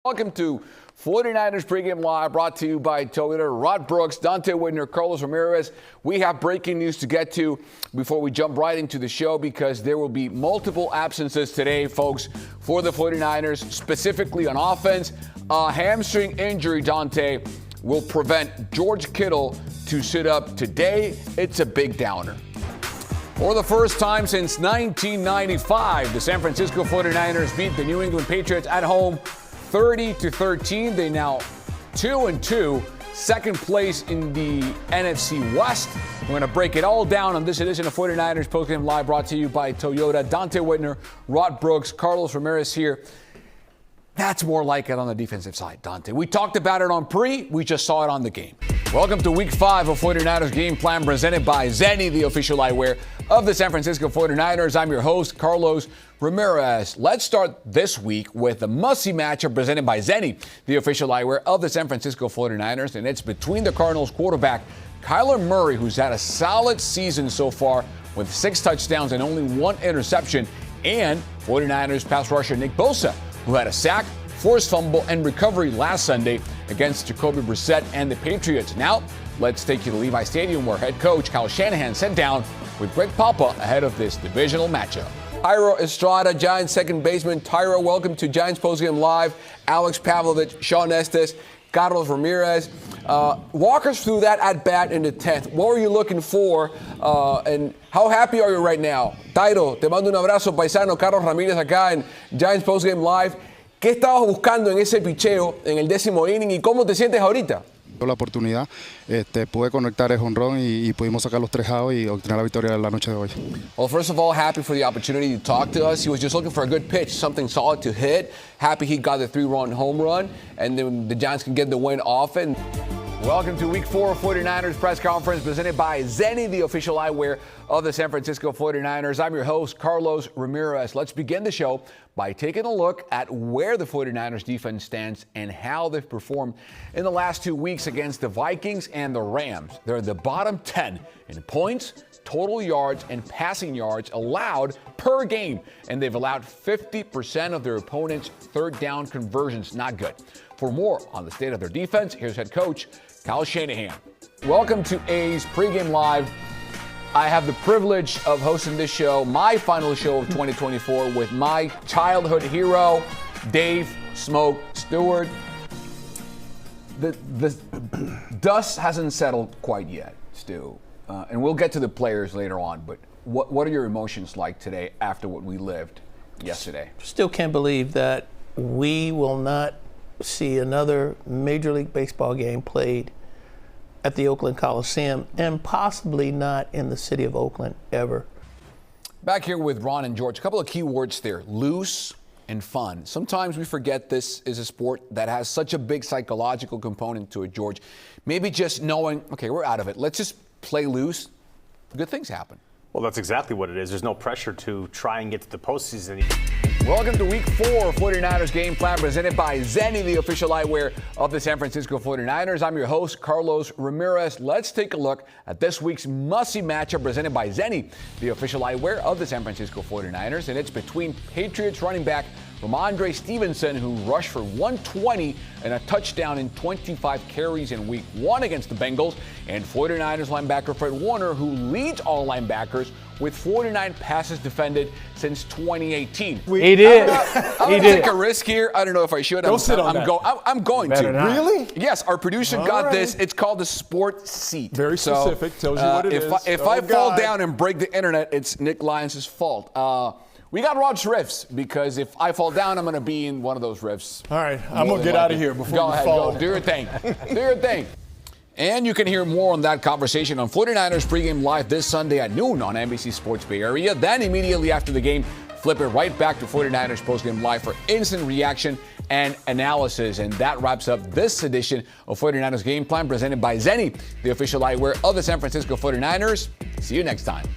Welcome to 49ers Pregame Live, brought to you by Toyota. Rod Brooks, Dante Whitner, Carlos Ramirez. We have breaking news to get to before we jump right into the show, because there will be multiple absences today, folks, for the 49ers, specifically on offense. A hamstring injury, Dante, will prevent George Kittle to sit up today. It's a big downer. For the first time since 1995, the San Francisco 49ers beat the New England Patriots at home 30-13. They now 2-2, second place in the NFC West. We're going to break it all down on this edition of 49ers Postgame Live, brought to you by Toyota. Dante Whitner, Rod Brooks, Carlos Ramirez here. That's more like it on the defensive side, Dante. We talked about it on pre. We just saw it on the game. Welcome to Week 5 of 49ers Game Plan, presented by Zenni, the official eyewear of the San Francisco 49ers. I'm your host, Carlos Ramirez. Let's start this week with a must-see matchup presented by Zenni, the official eyewear of the San Francisco 49ers, and it's between the Cardinals quarterback Kyler Murray, who's had a solid season so far with 6 touchdowns and only 1 interception, and 49ers pass rusher Nick Bosa, who had a sack, forced fumble, and recovery last Sunday against Jacoby Brissett and the Patriots. Now, let's take you to Levi Stadium, where head coach Kyle Shanahan sat down with Greg Papa ahead of this divisional matchup. Tyro Estrada, Giants second baseman. Tyro, welcome to Giants Postgame Live. Alex Pavlovich, Sean Estes, Carlos Ramirez. Walk us through that at-bat in the 10th. What were you looking for, and how happy are you right now? Tyro, te mando un abrazo, paisano. Carlos Ramírez acá en Giants Postgame Live. ¿Qué estabas buscando en ese picheo en el 10º inning y cómo te sientes ahorita? La oportunidad, pude conectar el jonrón y pudimos sacar los 3 outs y obtener la victoria la noche de hoy. Well, first of all, happy for the opportunity to talk to us. He was just looking for a good pitch, something solid to hit. Happy he got the 3-run home run, and then the Giants can get the win off it. Welcome to Week 4 of 49ers Press Conference, presented by Zenni, the official eyewear of the San Francisco 49ers. I'm your host, Carlos Ramirez. Let's begin the show by taking a look at where the 49ers defense stands and how they've performed in the last 2 weeks against the Vikings and the Rams. They're the bottom 10 in points, total yards, and passing yards allowed per game, and they've allowed 50% of their opponents' third down conversions. Not good. For more on the state of their defense, here's head coach Kyle Shanahan. Welcome to A's Pregame Live. I have the privilege of hosting this show, my final show of 2024, with my childhood hero, Dave Smoke Stewart. The dust hasn't settled quite yet, Stu, and we'll get to the players later on, but what are your emotions like today after what we lived yesterday? Still can't believe that we will not see another Major League Baseball game played at the Oakland Coliseum, and possibly not in the city of Oakland ever. Back here with Ron and George, a couple of key words there: loose and fun. Sometimes we forget this is a sport that has such a big psychological component to it, George. Maybe just knowing, okay, we're out of it, let's just play loose, good things happen. Well, that's exactly what it is. There's no pressure to try and get to the postseason. Welcome to Week 4 of 49ers Game Plan, presented by Zenni, the official eyewear of the San Francisco 49ers. I'm your host, Carlos Ramirez. Let's take a look at this week's must-see matchup presented by Zenni, the official eyewear of the San Francisco 49ers, and it's between Patriots running back Ramondre Stevenson, who rushed for 120 and a touchdown in 25 carries in Week 1 against the Bengals, and 49ers linebacker Fred Warner, who leads all linebackers with 49 passes defended since 2018. He did. I'm going to take a risk here. I don't know if I should. Don't sit on that. I'm going to. Really? Yes, our producer got this. It's called the Sport Seat. Very specific. Tells you what it is. If I fall down and break the internet, it's Nick Lyons' fault. We got Rod's riffs, because if I fall down, I'm going to be in one of those riffs. All right, I'm going to get out of here before you fall. Go, do your thing. Do your thing. And you can hear more on that conversation on 49ers Pregame Live this Sunday at noon on NBC Sports Bay Area. Then immediately after the game, flip it right back to 49ers Postgame Live for instant reaction and analysis. And that wraps up this edition of 49ers Game Plan, presented by Zenni, the official eyewear of the San Francisco 49ers. See you next time.